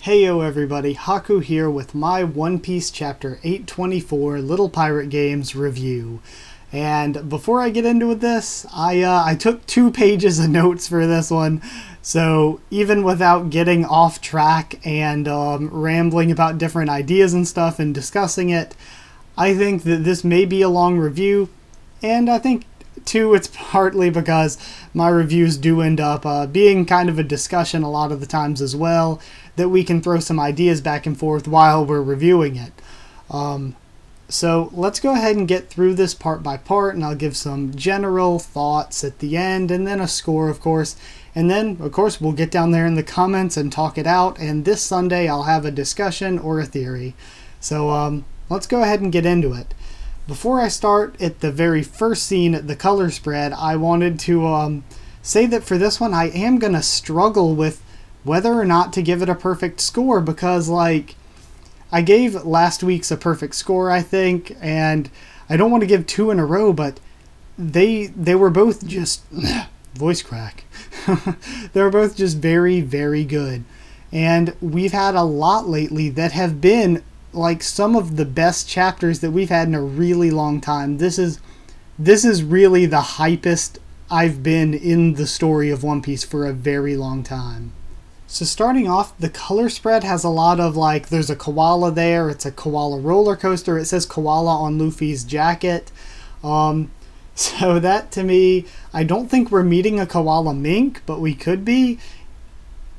Heyo everybody, Haku here with my One Piece Chapter 824 Little Pirate Games review. And before I get into this, I took 2 pages of notes for this one, so even without getting off track and rambling about different ideas and stuff and discussing it, I think that this may be a long review, and I think too it's partly because my reviews do end up being kind of a discussion a lot of the times as well, that we can throw some ideas back and forth while we're reviewing it. So let's go ahead and get through this part by part, and I'll give some general thoughts at the end, and then a score, of course. And then, of course, we'll get down there in the comments and talk it out, and this Sunday I'll have a discussion or a theory. So let's go ahead and get into it. Before I start at the very first scene at the color spread, I wanted to say that for this one I am going to struggle with whether or not to give it a perfect score, because like I gave last week's a perfect score, I think, and I don't want to give 2 in a row, but they were both just voice crack. They were both just very, very good. And we've had a lot lately that have been like some of the best chapters that we've had in a really long time. This is really the hypest I've been in the story of One Piece for a very long time. So starting off, the color spread has a lot of like, there's a koala there, it's a koala roller coaster, it says koala on Luffy's jacket. So that to me, I don't think we're meeting a koala mink, but we could be.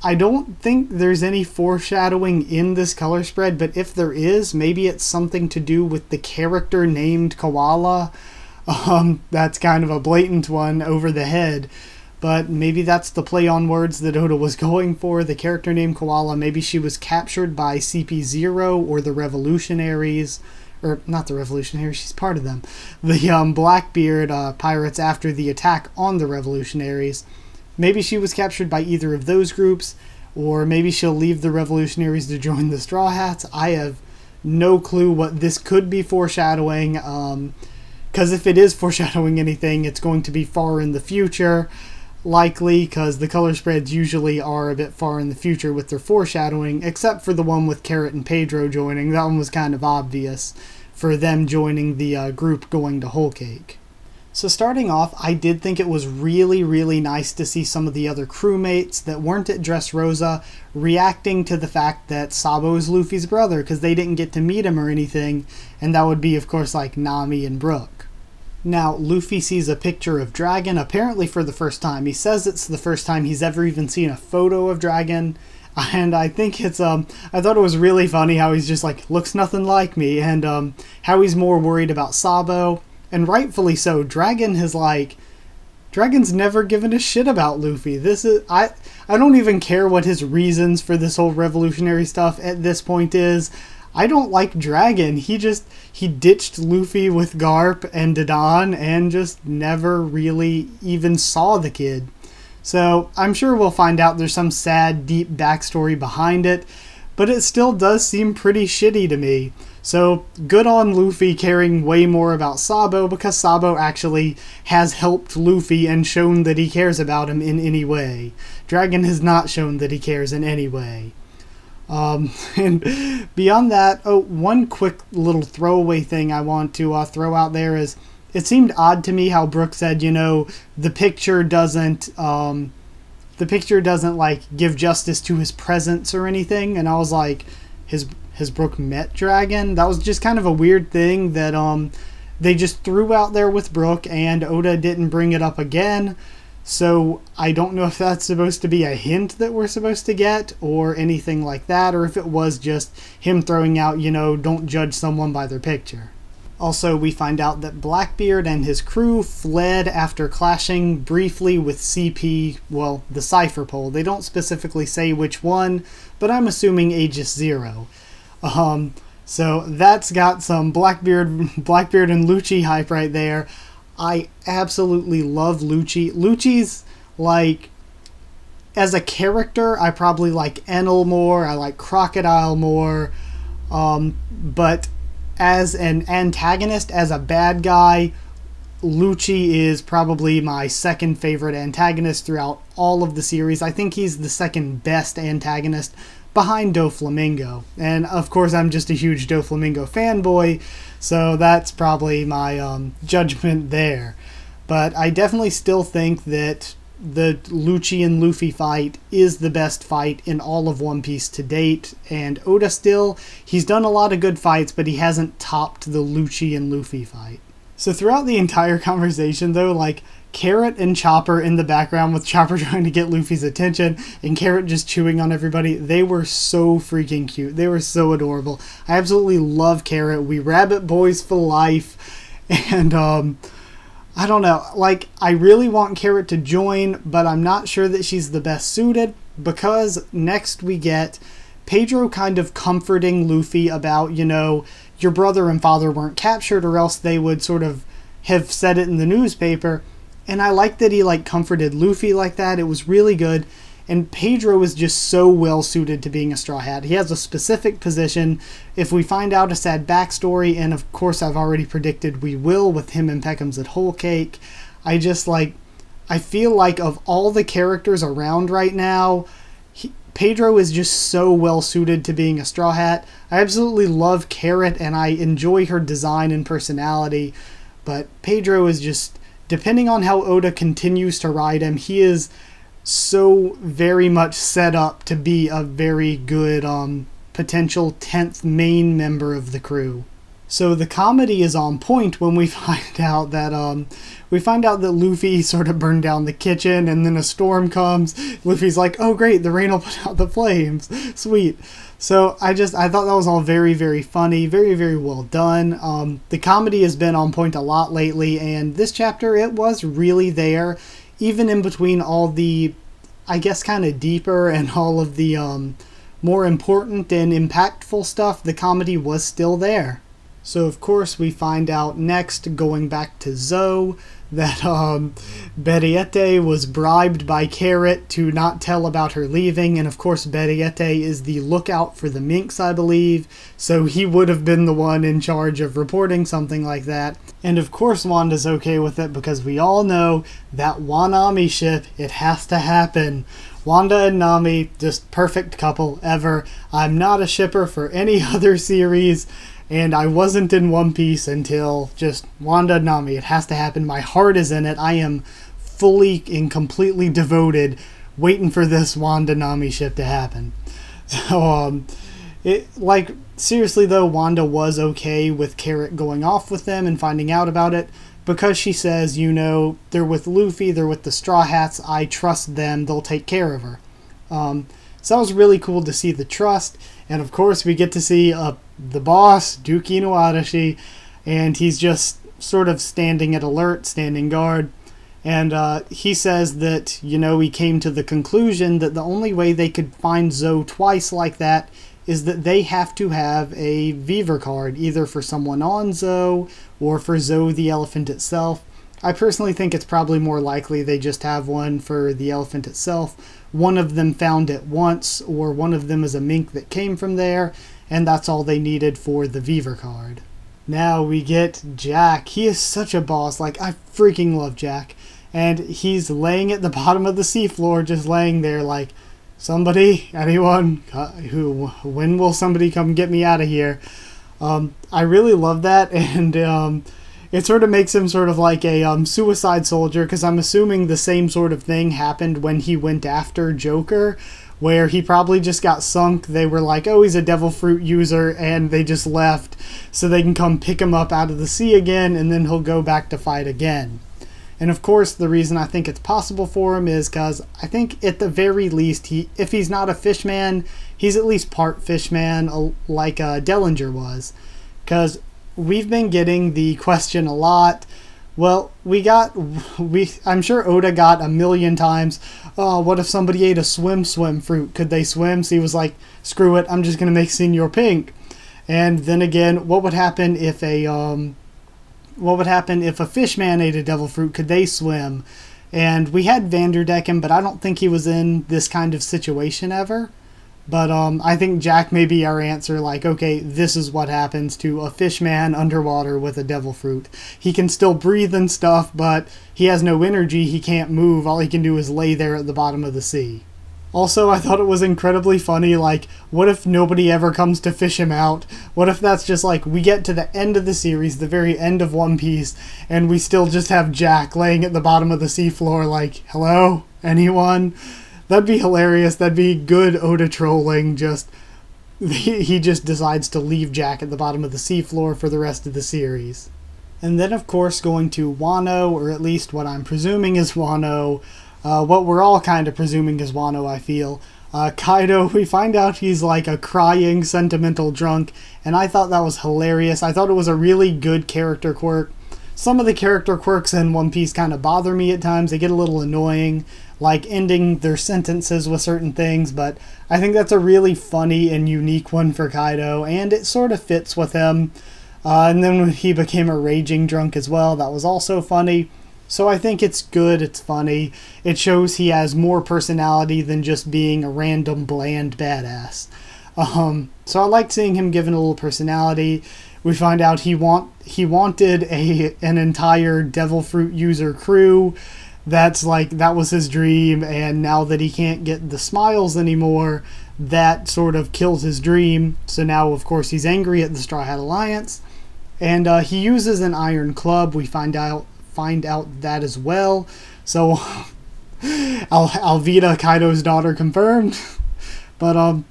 I don't think there's any foreshadowing in this color spread, but if there is, maybe it's something to do with the character named Koala. That's kind of a blatant one over the head. But maybe that's the play on words that Oda was going for. The character named Koala, maybe she was captured by CP0 or the Revolutionaries. Or, not the Revolutionaries, she's part of them. The Blackbeard pirates after the attack on the Revolutionaries. Maybe she was captured by either of those groups, or maybe she'll leave the Revolutionaries to join the Straw Hats. I have no clue what this could be foreshadowing, because if it is foreshadowing anything, it's going to be far in the future. Likely, because the color spreads usually are a bit far in the future with their foreshadowing, except for the one with Carrot and Pedro joining. That one was kind of obvious for them joining the group going to Whole Cake. So starting off, I did think it was really, really nice to see some of the other crewmates that weren't at Dressrosa reacting to the fact that Sabo is Luffy's brother, because they didn't get to meet him or anything, and that would be, of course, like Nami and Brook. Now, Luffy sees a picture of Dragon, apparently for the first time. He says it's the first time he's ever even seen a photo of Dragon, and I think it's, I thought it was really funny how he's just like, looks nothing like me, and how he's more worried about Sabo, and rightfully so. Dragon's never given a shit about Luffy. I don't even care what his reasons for this whole revolutionary stuff at this point is. I don't like Dragon. He ditched Luffy with Garp and Dadan and just never really even saw the kid. So I'm sure we'll find out there's some sad, deep backstory behind it, but it still does seem pretty shitty to me. So good on Luffy caring way more about Sabo, because Sabo actually has helped Luffy and shown that he cares about him in any way. Dragon has not shown that he cares in any way. And beyond that, one quick little throwaway thing I want to throw out there is, it seemed odd to me how Brook said, the picture doesn't like give justice to his presence or anything, and I was like, has Brook met Dragon? That was just kind of a weird thing that they just threw out there with Brook, and Oda didn't bring it up again. So I don't know if that's supposed to be a hint that we're supposed to get or anything like that, or if it was just him throwing out, don't judge someone by their picture. Also, we find out that Blackbeard and his crew fled after clashing briefly with CP, well, the Cypher Pole. They don't specifically say which one, but I'm assuming Aegis Zero. So that's got some Blackbeard and Lucci hype right there. I absolutely love Lucci. Lucci's, like, as a character, I probably like Enel more, I like Crocodile more, but as an antagonist, as a bad guy, Lucci is probably my second favorite antagonist throughout all of the series. I think he's the second best antagonist behind Doflamingo. And of course, I'm just a huge Doflamingo fanboy, so that's probably my judgment there. But I definitely still think that the Lucci and Luffy fight is the best fight in all of One Piece to date, and Oda he's done a lot of good fights, but he hasn't topped the Lucci and Luffy fight. So throughout the entire conversation, though, like, Carrot and Chopper in the background with Chopper trying to get Luffy's attention and Carrot just chewing on everybody, they were so freaking cute. They were so adorable. I absolutely love Carrot. We rabbit boys for life. And, I don't know, like, I really want Carrot to join, but I'm not sure that she's the best suited, because next we get Pedro kind of comforting Luffy about, you know, your brother and father weren't captured, or else they would sort of have said it in the newspaper. And I like that he, like, comforted Luffy like that. It was really good. And Pedro is just so well suited to being a Straw Hat. He has a specific position. If we find out a sad backstory, and of course I've already predicted we will with him and Peckham's at Whole Cake, I feel like of all the characters around right now, Pedro is just so well suited to being a Straw Hat. I absolutely love Carrot, and I enjoy her design and personality, but Pedro is just, depending on how Oda continues to write him, he is so very much set up to be a very good potential 10th main member of the crew. So the comedy is on point when we find out that Luffy sort of burned down the kitchen, and then a storm comes. Luffy's like, "Oh great, the rain will put out the flames." Sweet. So I thought that was all very, very funny, very, very well done. The comedy has been on point a lot lately, and this chapter, it was really there. Even in between all the, I guess, kind of deeper and all of the more important and impactful stuff, the comedy was still there. So, of course, we find out next, going back to Zoe, that Beriete was bribed by Carrot to not tell about her leaving, and of course Beriete is the lookout for the minks, I believe, so he would have been the one in charge of reporting something like that. And of course Wanda's okay with it, because we all know that Wanami ship, it has to happen. Wanda and Nami, just perfect couple ever. I'm not a shipper for any other series, and I wasn't in One Piece until just Wanda and Nami. It has to happen. My heart is in it. I am fully and completely devoted, waiting for this Wanda-Nami ship to happen. So, seriously though, Wanda was okay with Carrot going off with them and finding out about it, because she says, you know, they're with Luffy, they're with the Straw Hats, I trust them, they'll take care of her. So that was really cool to see the trust, and of course we get to see the boss, Duke Inuarashi, and he's just sort of standing at alert, standing guard, and he says that, you know, he came to the conclusion that the only way they could find Zoe twice like that is that they have to have a Viver card, either for someone on Zoe or for Zoe the elephant itself. I personally think it's probably more likely they just have one for the elephant itself. One of them found it once, or one of them is a mink that came from there, and that's all they needed for the Viver card. Now we get Jack. He is such a boss. Like, I freaking love Jack. And he's laying at the bottom of the seafloor, just laying there like, somebody, anyone, when will somebody come get me out of here? I really love that, and it sort of makes him sort of like a suicide soldier, because I'm assuming the same sort of thing happened when he went after Joker, where he probably just got sunk. They were like, oh, he's a devil fruit user, and they just left so they can come pick him up out of the sea again, and then he'll go back to fight again. And of course, the reason I think it's possible for him is because I think at the very least, if he's not a fishman, he's at least part fishman, like Dellinger was. Because we've been getting the question a lot. Well, I'm sure Oda got a million times, oh, what if somebody ate a swim fruit? Could they swim? So he was like, screw it, I'm just going to make Senor Pink. And then again, what would happen if a fishman ate a devil fruit? Could they swim? And we had Vanderdecken, but I don't think he was in this kind of situation ever. But I think Jack may be our answer, like, okay, this is what happens to a fishman underwater with a devil fruit. He can still breathe and stuff, but he has no energy, he can't move, all he can do is lay there at the bottom of the sea. Also, I thought it was incredibly funny, like, what if nobody ever comes to fish him out? What if that's just like, we get to the end of the series, the very end of One Piece, and we still just have Jack laying at the bottom of the seafloor like, hello? Anyone? That'd be hilarious. That'd be good Oda trolling. He just decides to leave Jack at the bottom of the seafloor for the rest of the series. And then, of course, going to Wano, or at least what I'm presuming is Wano, what we're all kind of presuming is Wano, I feel. Kaido, we find out he's like a crying, sentimental drunk, and I thought that was hilarious. I thought it was a really good character quirk. Some of the character quirks in One Piece kind of bother me at times. They get a little annoying, like ending their sentences with certain things, but I think that's a really funny and unique one for Kaido, and it sort of fits with him. And then when he became a raging drunk as well, that was also funny. So I think it's good, it's funny. It shows he has more personality than just being a random bland badass. So I like seeing him given a little personality. We find out he wanted an entire Devil Fruit user crew. That was his dream, and now that he can't get the smiles anymore, that sort of kills his dream. So now, of course, he's angry at the Straw Hat Alliance, and he uses an iron club. We find out that as well. So Alvida, Kaido's daughter, confirmed. But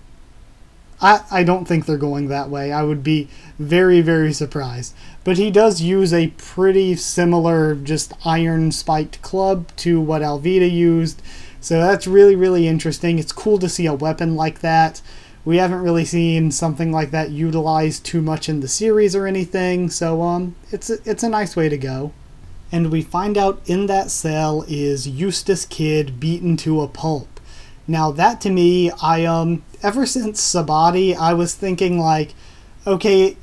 I don't think they're going that way. I would be very, very surprised. But he does use a pretty similar, just iron spiked club to what Alvida used. So that's really, really interesting. It's cool to see a weapon like that. We haven't really seen something like that utilized too much in the series or anything. So it's a nice way to go. And we find out in that cell is Eustace Kid beaten to a pulp. Now that to me, ever since Sabati, I was thinking like, okay,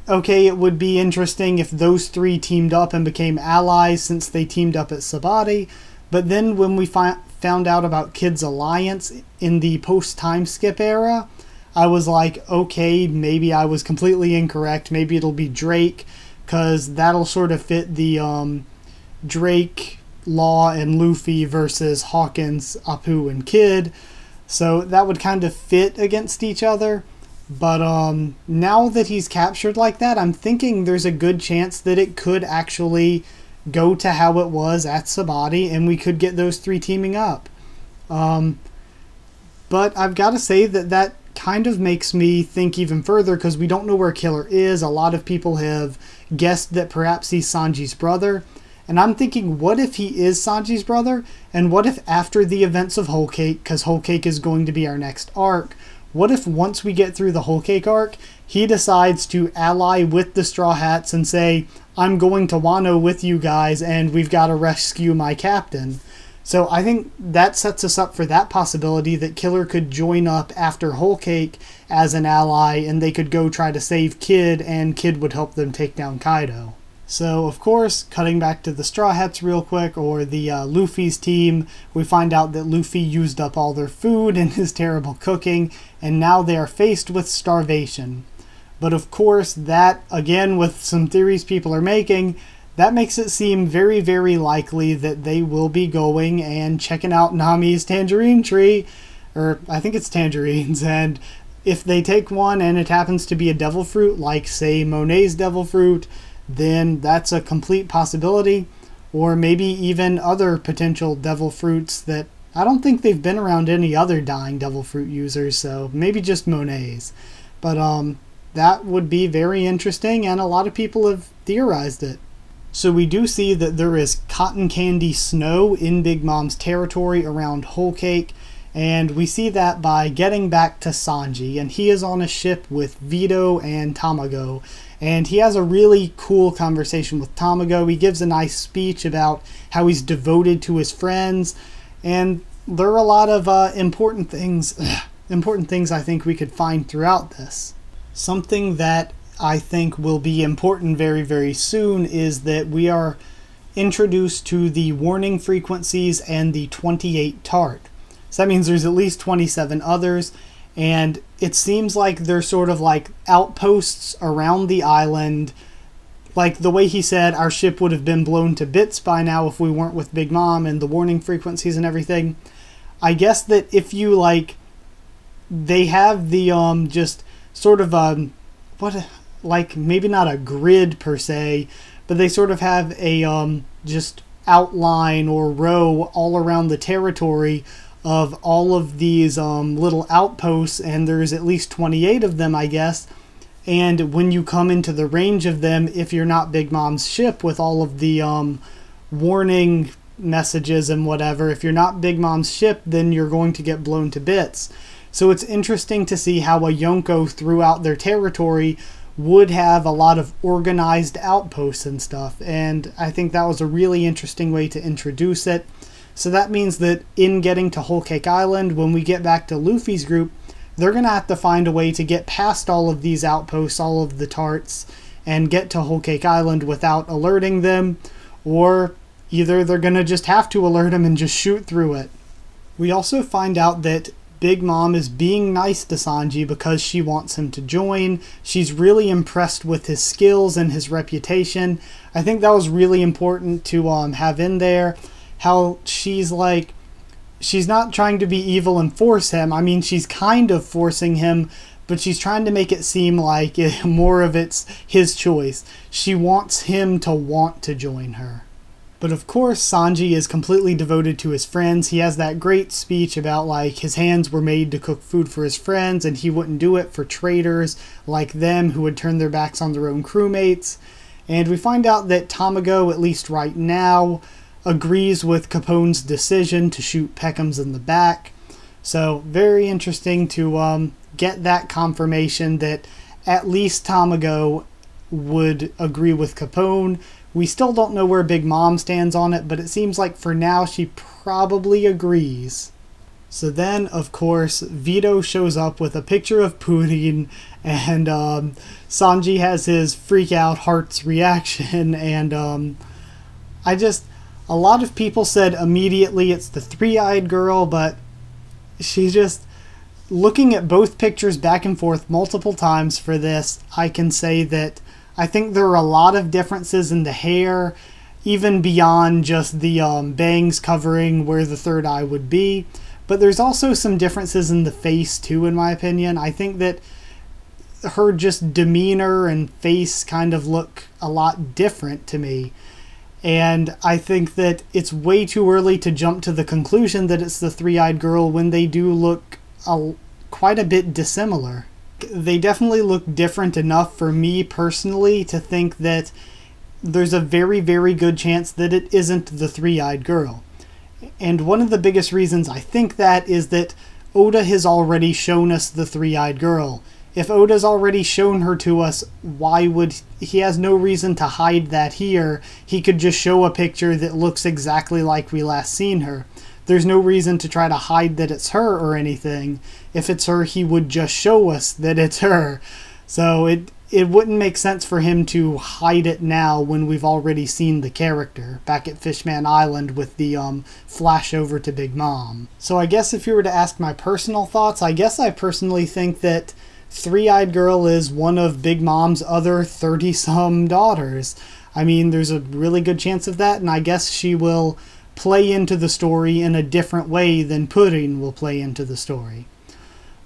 it would be interesting if those three teamed up and became allies since they teamed up at Sabati. But then when we found out about Kid's alliance in the post-time skip era, I was like, okay, maybe I was completely incorrect. Maybe it'll be Drake, because that'll sort of fit the Drake, Law, and Luffy versus Hawkins, Apu, and Kid. So that would kind of fit against each other. But now that he's captured like that, I'm thinking there's a good chance that it could actually go to how it was at Sabati, and we could get those three teaming up. But I've got to say that kind of makes me think even further, because we don't know where Killer is. A lot of people have guessed that perhaps he's Sanji's brother. And I'm thinking, what if he is Sanji's brother? And what if after the events of Whole Cake, because Whole Cake is going to be our next arc, what if once we get through the Whole Cake arc, he decides to ally with the Straw Hats and say, I'm going to Wano with you guys and we've got to rescue my captain. So I think that sets us up for that possibility that Killer could join up after Whole Cake as an ally and they could go try to save Kid and Kid would help them take down Kaido. So, of course, cutting back to the Straw Hats real quick, or the Luffy's team, we find out that Luffy used up all their food in his terrible cooking, and now they are faced with starvation. But of course, that, again, with some theories people are making, that makes it seem very, very likely that they will be going and checking out Nami's tangerine tree, or I think it's tangerines, and if they take one and it happens to be a devil fruit, like, say, Monet's devil fruit, then that's a complete possibility. Or maybe even other potential devil fruits that I don't think they've been around any other dying devil fruit users, so maybe just Monet's. But that would be very interesting, and a lot of people have theorized it. So we do see that there is cotton candy snow in Big Mom's territory around Whole Cake, and we see that by getting back to Sanji, and he is on a ship with Vito and Tamago. And he has a really cool conversation with Tamago. He gives a nice speech about how he's devoted to his friends. And there are a lot of important things I think we could find throughout this. Something that I think will be important very, very soon is that we are introduced to the warning frequencies and the 28 tart. So that means there's at least 27 others. And it seems like they're sort of like outposts around the island. Like the way he said, our ship would have been blown to bits by now if we weren't with Big Mom and the warning frequencies and everything. I guess that if you like, they have the just sort of what, like, maybe not a grid per se, but they sort of have a just outline or row all around the territory of all of these little outposts, and there's at least 28 of them, I guess. And when you come into the range of them, if you're not Big Mom's ship with all of the warning messages and whatever, if you're not Big Mom's ship, then you're going to get blown to bits. So it's interesting to see how a Yonko throughout their territory would have a lot of organized outposts and stuff. And I think that was a really interesting way to introduce it. So that means that in getting to Whole Cake Island, when we get back to Luffy's group, they're going to have to find a way to get past all of these outposts, all of the tarts, and get to Whole Cake Island without alerting them, or either they're going to just have to alert them and just shoot through it. We also find out that Big Mom is being nice to Sanji because she wants him to join. She's really impressed with his skills and his reputation. I think that was really important to have in there. How she's like, she's not trying to be evil and force him. I mean, she's kind of forcing him, but she's trying to make it seem like more of it's his choice. She wants him to want to join her. But of course, Sanji is completely devoted to his friends. He has that great speech about like his hands were made to cook food for his friends, and he wouldn't do it for traitors like them who would turn their backs on their own crewmates. And we find out that Tamago, at least right now, agrees with Capone's decision to shoot Peckham's in the back. So very interesting to get that confirmation that at least Tamago would agree with Capone. We still don't know where Big Mom stands on it, but it seems like for now she probably agrees. So then, of course, Vito shows up with a picture of Pudding, and Sanji has his freak out heart's reaction, and a lot of people said immediately it's the three-eyed girl, but she's just looking at both pictures back and forth multiple times for this. I can say that I think there are a lot of differences in the hair, even beyond just the bangs covering where the third eye would be. But there's also some differences in the face too, in my opinion. I think that her just demeanor and face kind of look a lot different to me. And I think that it's way too early to jump to the conclusion that it's the three-eyed girl when they do look quite a bit dissimilar. They definitely look different enough for me personally to think that there's a very, very good chance that it isn't the three-eyed girl. And one of the biggest reasons I think that is that Oda has already shown us the three-eyed girl. If Oda's already shown her to us, why would he has no reason to hide that here? He could just show a picture that looks exactly like we last seen her. There's no reason to try to hide that it's her or anything. If it's her, he would just show us that it's her. So it wouldn't make sense for him to hide it now when we've already seen the character back at Fishman Island with the flash over to Big Mom. So I guess if you were to ask my personal thoughts, I guess I personally think that Three-Eyed Girl is one of Big Mom's other 30-some daughters. I mean, there's a really good chance of that, and I guess she will play into the story in a different way than Pudding will play into the story.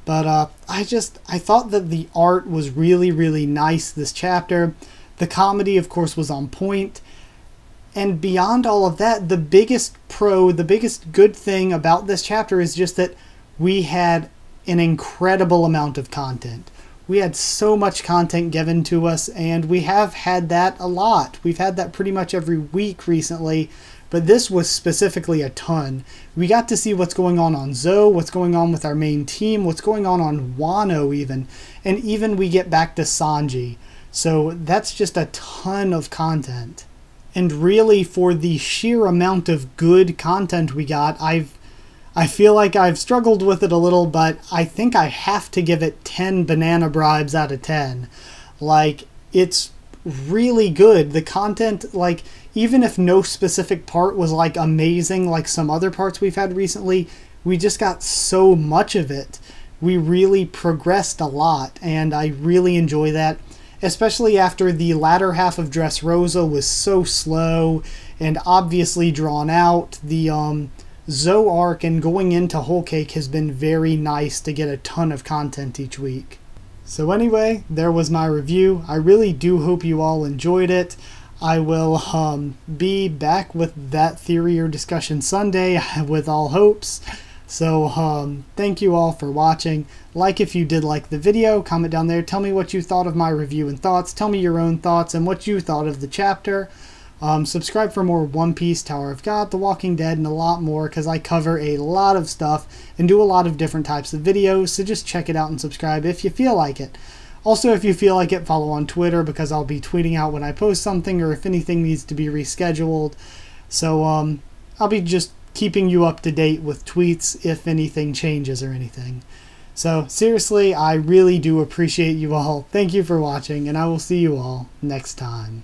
But I thought that the art was really, really nice this chapter. The comedy, of course, was on point. And beyond all of that, the biggest good thing about this chapter is just that we had an incredible amount of content. We had so much content given to us, and we have had that a lot. We've had that pretty much every week recently, but this was specifically a ton. We got to see what's going on Zoe, what's going on with our main team, what's going on Wano even, and even we get back to Sanji. So that's just a ton of content. And really, for the sheer amount of good content we got, I feel like I've struggled with it a little, but I think I have to give it 10 banana bribes out of 10. Like, it's really good. The content, like, even if no specific part was, like, amazing like some other parts we've had recently, we just got so much of it. We really progressed a lot, and I really enjoy that, especially after the latter half of Dressrosa was so slow and obviously drawn out. The Zoark and going into Whole Cake has been very nice to get a ton of content each week. So anyway, there was my review. I really do hope you all enjoyed it. I will be back with that theory or discussion Sunday with all hopes. So thank you all for watching. Like if you did like the video, comment down there, tell me what you thought of my review and thoughts, tell me your own thoughts and what you thought of the chapter. Subscribe for more One Piece, Tower of God, The Walking Dead, and a lot more, because I cover a lot of stuff and do a lot of different types of videos, so just check it out and subscribe if you feel like it. Also, if you feel like it, follow on Twitter, because I'll be tweeting out when I post something or if anything needs to be rescheduled. So I'll be just keeping you up to date with tweets if anything changes or anything. So seriously, I really do appreciate you all. Thank you for watching, and I will see you all next time.